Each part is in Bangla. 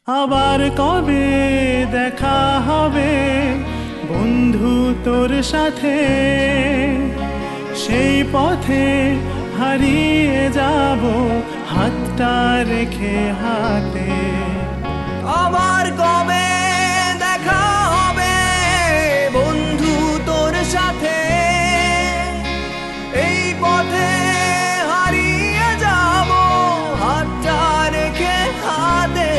আবার কবে দেখা হবে বন্ধু তোর সাথে, সেই পথে হারিয়ে যাব হাতটা রেখে হাতে। আবার কবে দেখা হবে বন্ধু তোর সাথে, এই পথে হারিয়ে যাব হাতটা রেখে হাতে।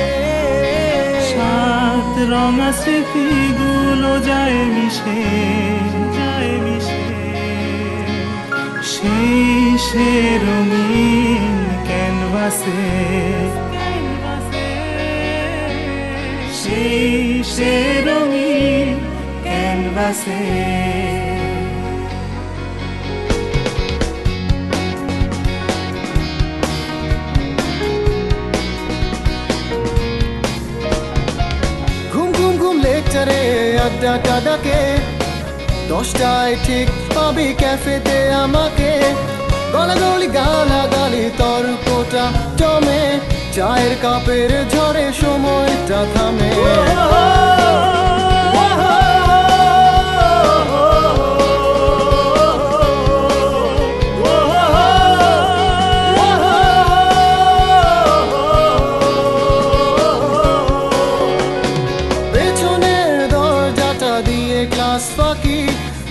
সাত রঙা স্মৃতিগুলো যায় মিশে, যায় মিশে সেই সে রঙিন ক্যানভাসে, সেই সে রঙিন ক্যানভাসে। লেকচারে আড্ডাটা ডাকে, 10টায় ঠিক পাবি ক্যাফেতে আমাকে। গলাগলি গালাগালি তর্কটা জমে, চায়ের কাপের ঝড়ে সময়টা থামে।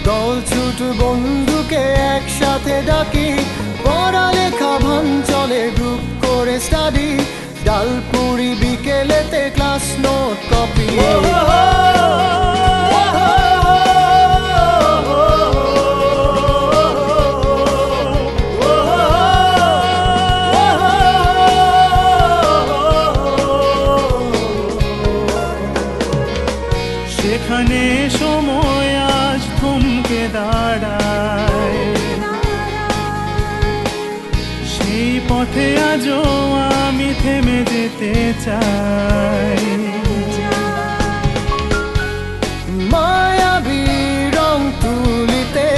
দল ছুট বন্ধুকে একসাথে ডাকি, পড়ালেখা ভান চলে গ্রুপ করে স্টাডি, ডালপুরি বিকেলেতে ক্লাস নোট কপি। সেখানে সময় আজ থমকে দাঁড়ায়, সেই পথে আজও আমি থেমে যেতে চাই। মায়াবী রং তুলিতে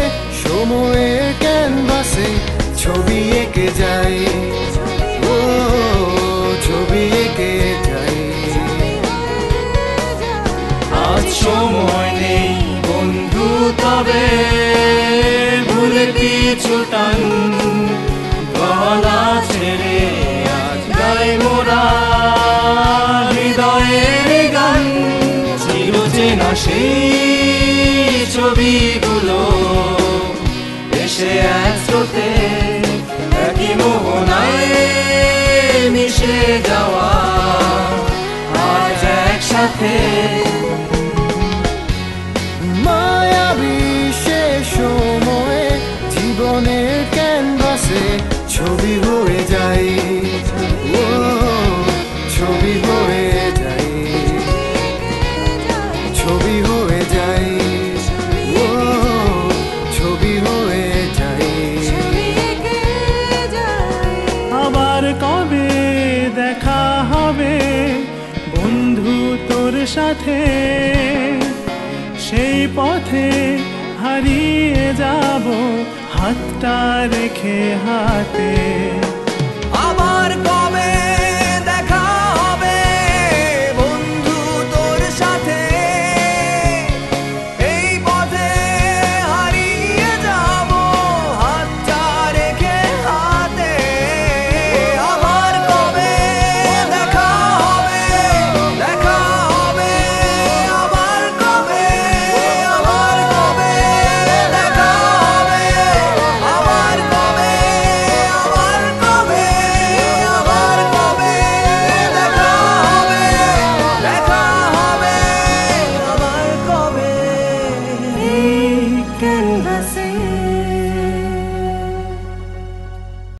সময়ের ক্যানভাসে ছবি এঁকে যাই, ও ছবি এঁকে যাই। আজ সময় নেই বন্ধু তবে ভুলে পিছু টান, গলা ছেড়ে আজ গাই মোরা হৃদয়ের গান। চিরচেনা সেই ছবিগুলো এসে এক স্রোতে একই মোহনায় মিশে যাওয়া আজ একসাথে। মায়াবী শেষ সময়ে জীবনের ক্যানভাসে ছবি হয়ে যায়, ও ছবি হয়ে যায়, ছবি হয়ে যায়, ও ছবি হয়ে যায়। আবার কবে দেখা হবে বন্ধু তোর সাথে, সেই পথে হারিয়ে যাব হাতটা রেখে হাতে। আবার